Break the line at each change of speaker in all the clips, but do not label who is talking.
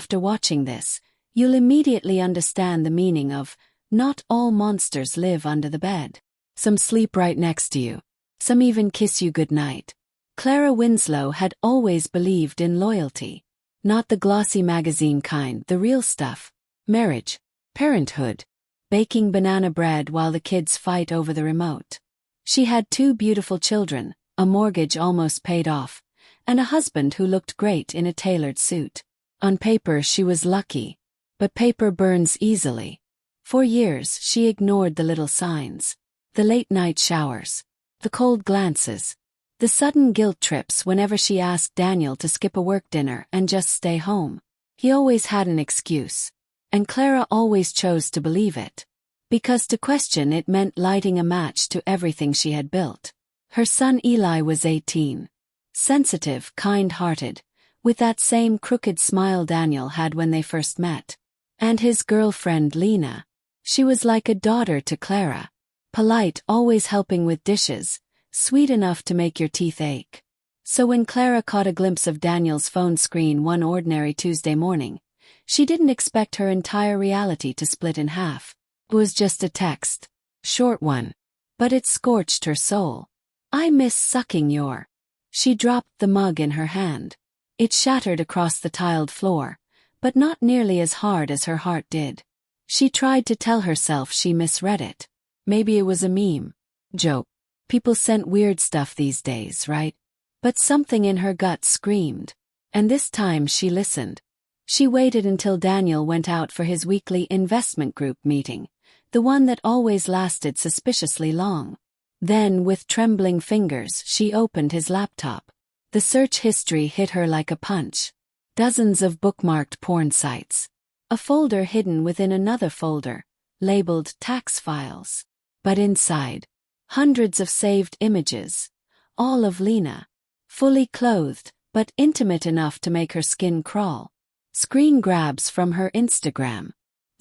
after watching this, you'll immediately understand the meaning of, not all monsters live under the bed. Some sleep right next to you. Some even kiss you goodnight. Clara Winslow had always believed in loyalty. Not the glossy magazine kind, the real stuff. Marriage. Parenthood. Baking banana bread while the kids fight over the remote. She had 2 beautiful children, a mortgage almost paid off, and a husband who looked great in a tailored suit. On paper she was lucky. But paper burns easily. For years she ignored the little signs. The late-night showers. The cold glances. The sudden guilt trips whenever she asked Daniel to skip a work dinner and just stay home. He always had an excuse. And Clara always chose to believe it. Because to question it meant lighting a match to everything she had built. Her son Eli was 18. Sensitive, kind-hearted, with that same crooked smile Daniel had when they first met. And his girlfriend Lena. She was like a daughter to Clara. Polite, always helping with dishes, sweet enough to make your teeth ache. So when Clara caught a glimpse of Daniel's phone screen one ordinary Tuesday morning, she didn't expect her entire reality to split in half. It was just a text. Short one. But it scorched her soul. "I miss sucking your." She dropped the mug in her hand. It shattered across the tiled floor, but not nearly as hard as her heart did. She tried to tell herself she misread it. Maybe it was a meme. Joke. People sent weird stuff these days, right? But something in her gut screamed. And this time she listened. She waited until Daniel went out for his weekly investment group meeting, the one that always lasted suspiciously long. Then, with trembling fingers, she opened his laptop. The search history hit her like a punch. Dozens of bookmarked porn sites. A folder hidden within another folder, labeled tax files. But inside, hundreds of saved images, all of Lena. Fully clothed, but intimate enough to make her skin crawl. Screen grabs from her Instagram.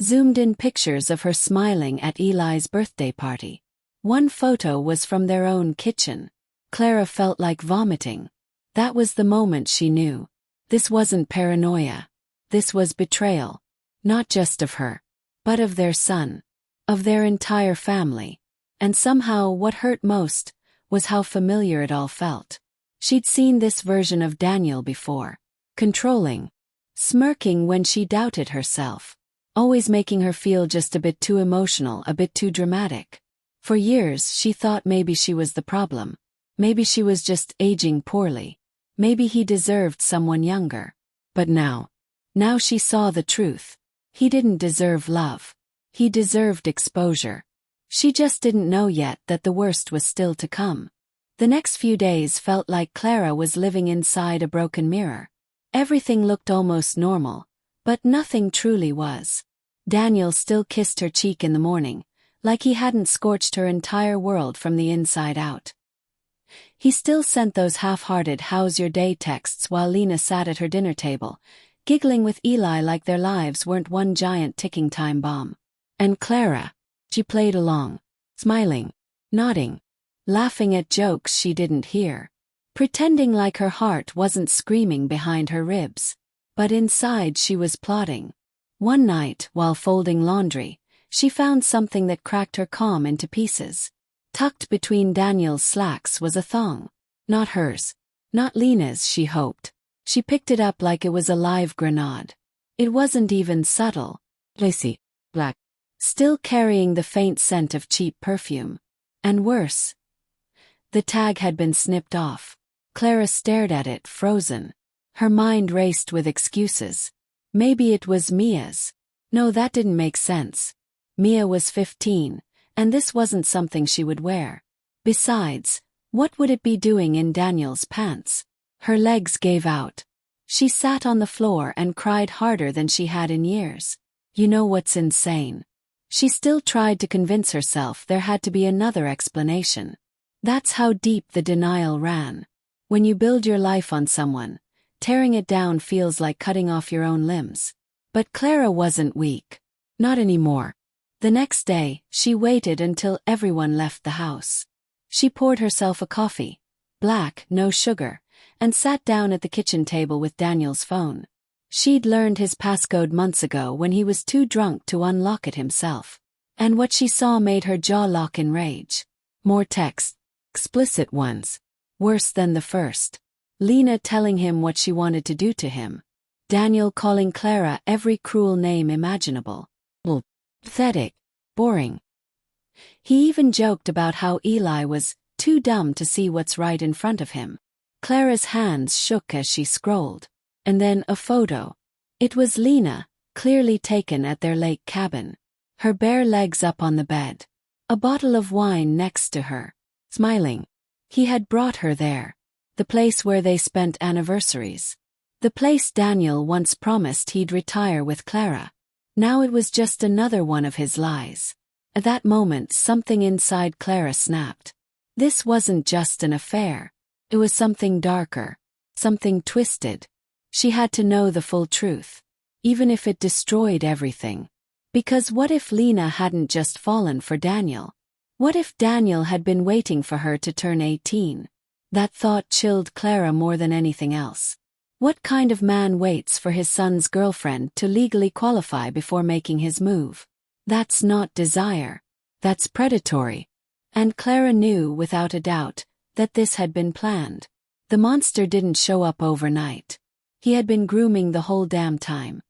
Zoomed-in pictures of her smiling at Eli's birthday party. One photo was from their own kitchen. Clara felt like vomiting. That was the moment she knew. This wasn't paranoia. This was betrayal. Not just of her, but of their son. Of their entire family. And somehow what hurt most was how familiar it all felt. She'd seen this version of Daniel before. Controlling. Smirking when she doubted herself. Always making her feel just a bit too emotional, a bit too dramatic. For years she thought maybe she was the problem. Maybe she was just aging poorly. Maybe he deserved someone younger. But now she saw the truth. He didn't deserve love. He deserved exposure. She just didn't know yet that the worst was still to come. The next few days felt like Clara was living inside a broken mirror. Everything looked almost normal, but nothing truly was. Daniel still kissed her cheek in the morning, like he hadn't scorched her entire world from the inside out. He still sent those half-hearted "how's your day" texts while Lena sat at her dinner table, giggling with Eli like their lives weren't one giant ticking time bomb. And Clara, she played along, smiling, nodding, laughing at jokes she didn't hear, pretending like her heart wasn't screaming behind her ribs. But inside she was plotting. One night, while folding laundry, she found something that cracked her calm into pieces. Tucked between Daniel's slacks was a thong. Not hers. Not Lena's, she hoped. She picked it up like it was a live grenade. It wasn't even subtle. Lacy. Black. Still carrying the faint scent of cheap perfume. And worse. The tag had been snipped off. Clara stared at it, frozen. Her mind raced with excuses. Maybe it was Mia's. No, that didn't make sense. Mia was 15, and this wasn't something she would wear. Besides, what would it be doing in Daniel's pants? Her legs gave out. She sat on the floor and cried harder than she had in years. You know what's insane? She still tried to convince herself there had to be another explanation. That's how deep the denial ran. When you build your life on someone, tearing it down feels like cutting off your own limbs. But Clara wasn't weak. Not anymore. The next day, she waited until everyone left the house. She poured herself a coffee, black, no sugar, and sat down at the kitchen table with Daniel's phone. She'd learned his passcode months ago when he was too drunk to unlock it himself. And what she saw made her jaw lock in rage. More texts. Explicit ones. Worse than the first. Lena telling him what she wanted to do to him. Daniel calling Clara every cruel name imaginable. Pathetic. Boring. He even joked about how Eli was too dumb to see what's right in front of him. Clara's hands shook as she scrolled. And then a photo. It was Lena, clearly taken at their lake cabin. Her bare legs up on the bed. A bottle of wine next to her. Smiling. He had brought her there. The place where they spent anniversaries. The place Daniel once promised he'd retire with Clara. Now it was just another one of his lies. At that moment something inside Clara snapped. This wasn't just an affair. It was something darker. Something twisted. She had to know the full truth. Even if it destroyed everything. Because what if Lena hadn't just fallen for Daniel? What if Daniel had been waiting for her to turn 18? That thought chilled Clara more than anything else. What kind of man waits for his son's girlfriend to legally qualify before making his move? That's not desire. That's predatory. And Clara knew without a doubt that this had been planned. The monster didn't show up overnight. He had been grooming the whole damn time.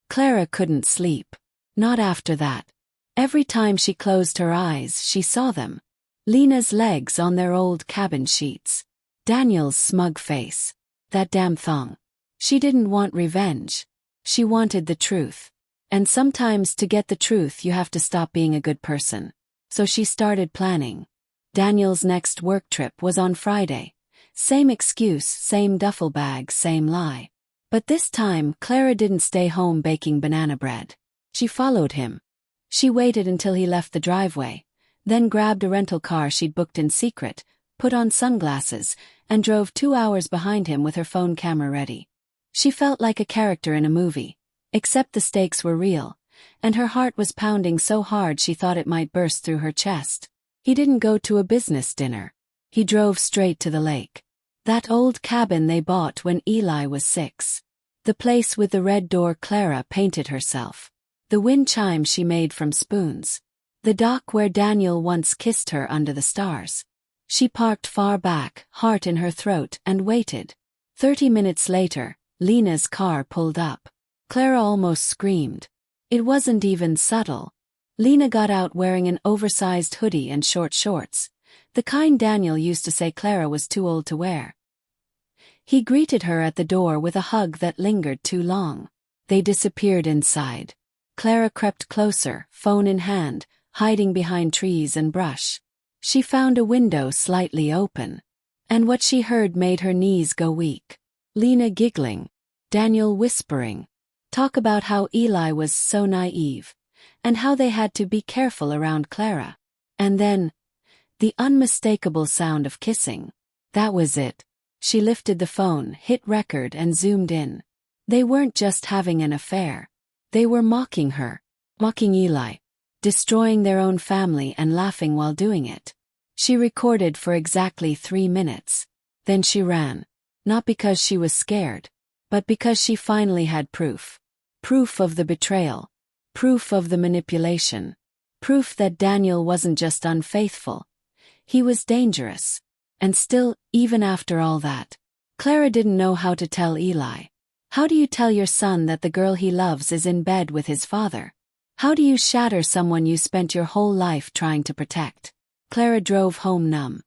Clara couldn't sleep. Not after that. Every time she closed her eyes, she saw them. Lena's legs on their old cabin sheets. Daniel's smug face. That damn thong. She didn't want revenge. She wanted the truth. And sometimes to get the truth you have to stop being a good person. So she started planning. Daniel's next work trip was on Friday. Same excuse, same duffel bag, same lie. But this time, Clara didn't stay home baking banana bread. She followed him. She waited until he left the driveway, then grabbed a rental car she'd booked in secret, put on sunglasses, and drove 2 hours behind him with her phone camera ready. She felt like a character in a movie, except the stakes were real, and her heart was pounding so hard she thought it might burst through her chest. He didn't go to a business dinner. He drove straight to the lake. That old cabin they bought when Eli was 6. The place with the red door Clara painted herself. The wind chimes she made from spoons. The dock where Daniel once kissed her under the stars. She parked far back, heart in her throat, and waited. 30 minutes later, Lena's car pulled up. Clara almost screamed. It wasn't even subtle. Lena got out wearing an oversized hoodie and short shorts, the kind Daniel used to say Clara was too old to wear. He greeted her at the door with a hug that lingered too long. They disappeared inside. Clara crept closer, phone in hand, hiding behind trees and brush. She found a window slightly open. And what she heard made her knees go weak. Lena giggling. Daniel whispering. Talk about how Eli was so naive. And how they had to be careful around Clara. And then, the unmistakable sound of kissing. That was it. She lifted the phone, hit record and zoomed in. They weren't just having an affair. They were mocking her. Mocking Eli. Destroying their own family and laughing while doing it. She recorded for exactly 3 minutes. Then she ran. Not because she was scared. But because she finally had proof. Proof of the betrayal. Proof of the manipulation. Proof that Daniel wasn't just unfaithful. He was dangerous. And still, even after all that, Clara didn't know how to tell Eli. How do you tell your son that the girl he loves is in bed with his father? How do you shatter someone you spent your whole life trying to protect? Clara drove home numb.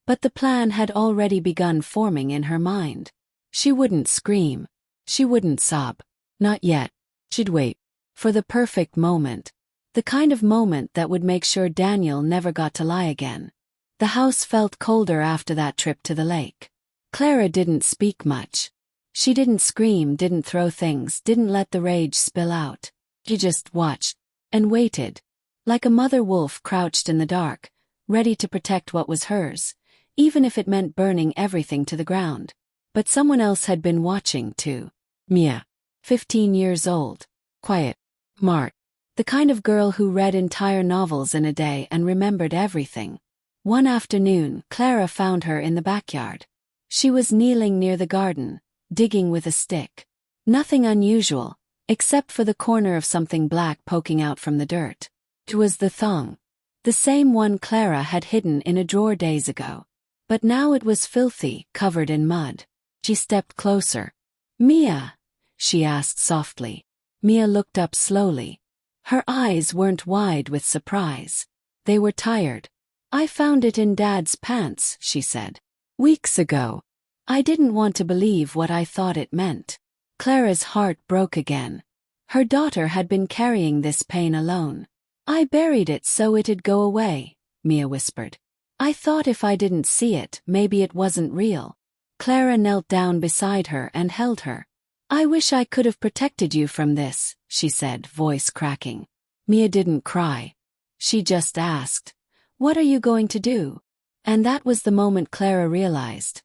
But the plan had already begun forming in her mind. She wouldn't scream. She wouldn't sob. Not yet. She'd wait. For the perfect moment. The kind of moment that would make sure Daniel never got to lie again. The house felt colder after that trip to the lake. Clara didn't speak much. She didn't scream, didn't throw things, didn't let the rage spill out. She just watched. And waited. Like a mother wolf crouched in the dark, ready to protect what was hers, even if it meant burning everything to the ground. But someone else had been watching too. Mia. 15 years old. Quiet. Smart. The kind of girl who read entire novels in a day and remembered everything. One afternoon, Clara found her in the backyard. She was kneeling near the garden, digging with a stick. Nothing unusual, except for the corner of something black poking out from the dirt. It was the thong. The same one Clara had hidden in a drawer days ago. But now it was filthy, covered in mud. She stepped closer. "Mia?" she asked softly. Mia looked up slowly. Her eyes weren't wide with surprise. They were tired. "I found it in Dad's pants," she said. "Weeks ago." I didn't want to believe what I thought it meant. Clara's heart broke again. Her daughter had been carrying this pain alone. "I buried it so it'd go away," Mia whispered. "I thought if I didn't see it, maybe it wasn't real." Clara knelt down beside her and held her. "I wish I could have protected you from this," she said, voice cracking. Mia didn't cry. She just asked, "What are you going to do?" And that was the moment Clara realized.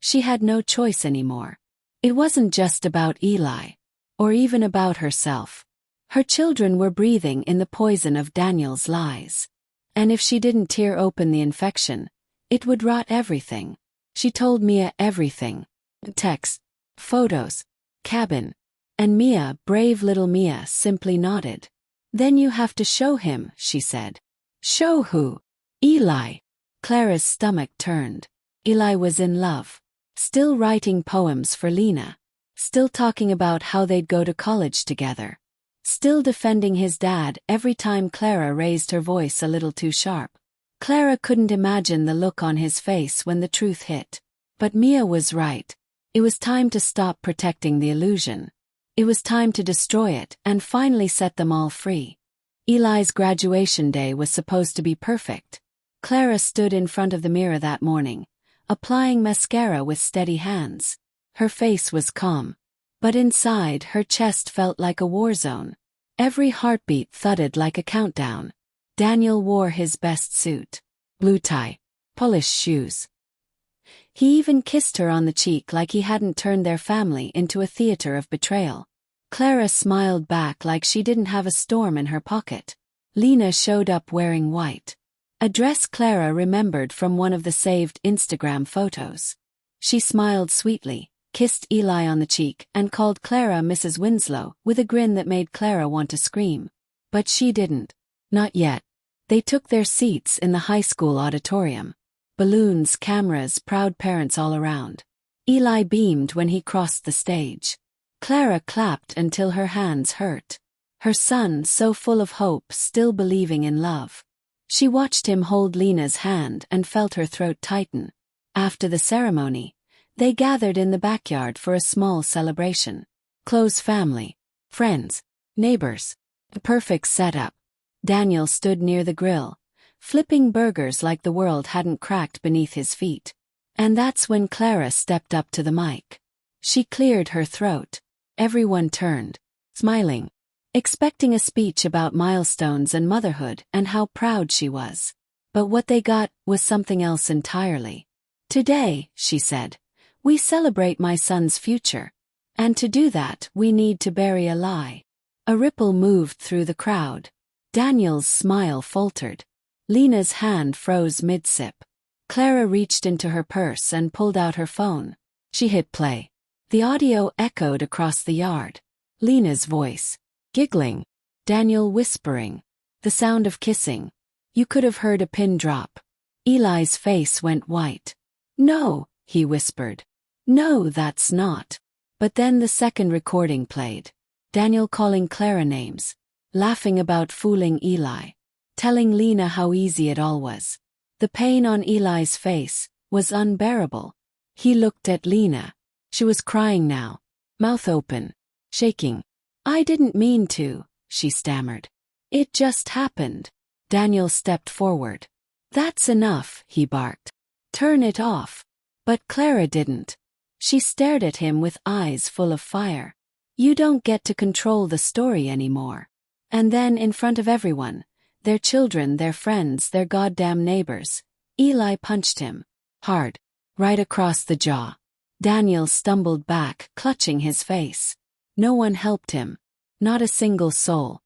She had no choice anymore. It wasn't just about Eli, or even about herself. Her children were breathing in the poison of Daniel's lies. And if she didn't tear open the infection, it would rot everything. She told Mia everything. Texts, photos, cabin. And Mia, brave little Mia, simply nodded. "Then you have to show him," she said. "Show who?" "Eli." Clara's stomach turned. Eli was in love. Still writing poems for Lena. Still talking about how they'd go to college together. Still defending his dad every time Clara raised her voice a little too sharp. Clara couldn't imagine the look on his face when the truth hit. But Mia was right. It was time to stop protecting the illusion. It was time to destroy it and finally set them all free. Eli's graduation day was supposed to be perfect. Clara stood in front of the mirror that morning, applying mascara with steady hands. Her face was calm. But inside, her chest felt like a war zone. Every heartbeat thudded like a countdown. Daniel wore his best suit. Blue tie. Polished shoes. He even kissed her on the cheek like he hadn't turned their family into a theater of betrayal. Clara smiled back like she didn't have a storm in her pocket. Lena showed up wearing white. A dress Clara remembered from one of the saved Instagram photos. She smiled sweetly, kissed Eli on the cheek, and called Clara Mrs. Winslow with a grin that made Clara want to scream. But she didn't. Not yet. They took their seats in the high school auditorium. Balloons, cameras, proud parents all around. Eli beamed when he crossed the stage. Clara clapped until her hands hurt. Her son, so full of hope, still believing in love. She watched him hold Lena's hand and felt her throat tighten. After the ceremony, they gathered in the backyard for a small celebration. Close family, friends, neighbors. The perfect setup. Daniel stood near the grill, flipping burgers like the world hadn't cracked beneath his feet. And that's when Clara stepped up to the mic. She cleared her throat. Everyone turned, smiling, expecting a speech about milestones and motherhood and how proud she was. But what they got was something else entirely. "Today," she said, "we celebrate my son's future. And to do that, we need to bury a lie." A ripple moved through the crowd. Daniel's smile faltered. Lena's hand froze mid-sip. Clara reached into her purse and pulled out her phone. She hit play. The audio echoed across the yard. Lena's voice, giggling. Daniel whispering. The sound of kissing. You could have heard a pin drop. Eli's face went white. "No," he whispered. "No, that's not." But then the second recording played. Daniel calling Clara names. Laughing about fooling Eli. Telling Lena how easy it all was. The pain on Eli's face was unbearable. He looked at Lena. She was crying now. Mouth open. Shaking. "I didn't mean to," she stammered. "It just happened." Daniel stepped forward. "That's enough," he barked. "Turn it off." But Clara didn't. She stared at him with eyes full of fire. "You don't get to control the story anymore." And then in front of everyone, their children, their friends, their goddamn neighbors, Eli punched him. Hard. Right across the jaw. Daniel stumbled back, clutching his face. No one helped him. Not a single soul.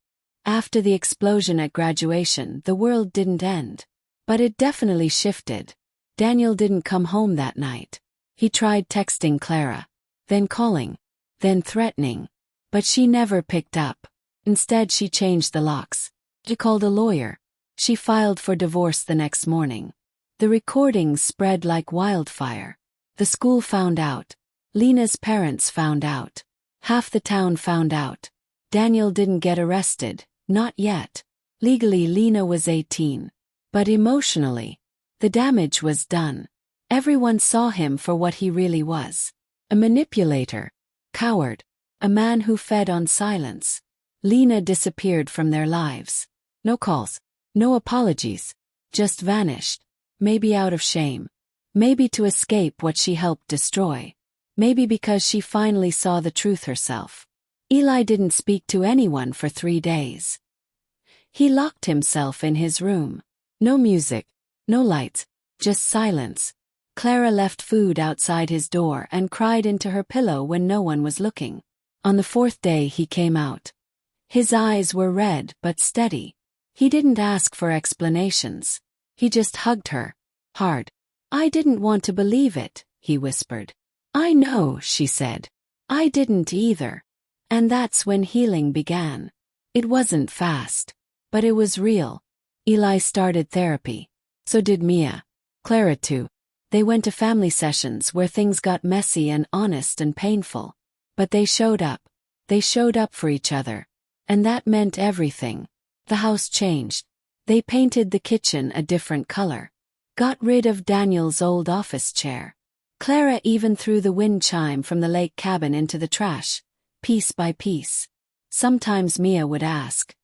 After the explosion at graduation, the world didn't end. But it definitely shifted. Daniel didn't come home that night. He tried texting Clara. Then calling. then threatening. But she never picked up. Instead, she changed the locks. She called a lawyer. She filed for divorce the next morning. The recordings spread like wildfire. The school found out. Lena's parents found out. Half the town found out. Daniel didn't get arrested, not yet. Legally, Lena was 18. But emotionally, the damage was done. Everyone saw him for what he really was. A manipulator. Coward. A man who fed on silence. Lena disappeared from their lives. No calls. No apologies. Just vanished. Maybe out of shame. Maybe to escape what she helped destroy. Maybe because she finally saw the truth herself. Eli didn't speak to anyone for 3 days. He locked himself in his room. No music. No lights. Just silence. Clara left food outside his door and cried into her pillow when no one was looking. On the 4th day he came out. His eyes were red but steady. He didn't ask for explanations. He just hugged her. Hard. I didn't want to believe it, he whispered. I know, she said. I didn't either. And that's when healing began. It wasn't fast. But it was real. Eli started therapy. So did Mia. Clara too. They went to family sessions where things got messy and honest and painful. But they showed up. They showed up for each other. And that meant everything. The house changed. They painted the kitchen a different color. Got rid of Daniel's old office chair. Clara even threw the wind chime from the lake cabin into the trash, piece by piece. Sometimes Mia would ask,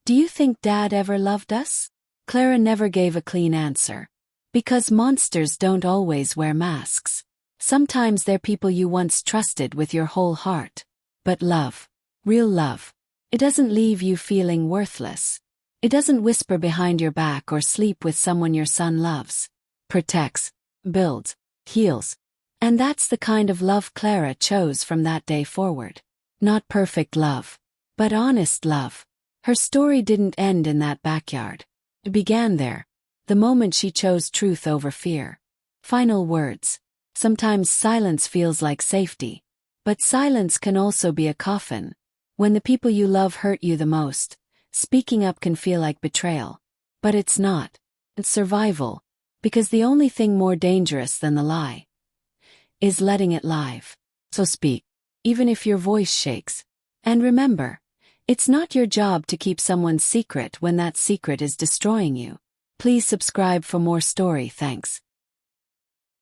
"Do you think Dad ever loved us?" Clara never gave a clean answer. Because monsters don't always wear masks. Sometimes they're people you once trusted with your whole heart. But love, real love, it doesn't leave you feeling worthless. It doesn't whisper behind your back or sleep with someone your son loves. Protects, builds, heals. And that's the kind of love Clara chose from that day forward. Not perfect love, but honest love. Her story didn't end in that backyard. It began there, the moment she chose truth over fear. Final words. Sometimes silence feels like safety. But silence can also be a coffin. When the people you love hurt you the most, speaking up can feel like betrayal. But it's not. It's survival. Because the only thing more dangerous than the lie is letting it live. So speak, even if your voice shakes. And remember, it's not your job to keep someone's secret when that secret is destroying you. Please subscribe for more story. Thanks.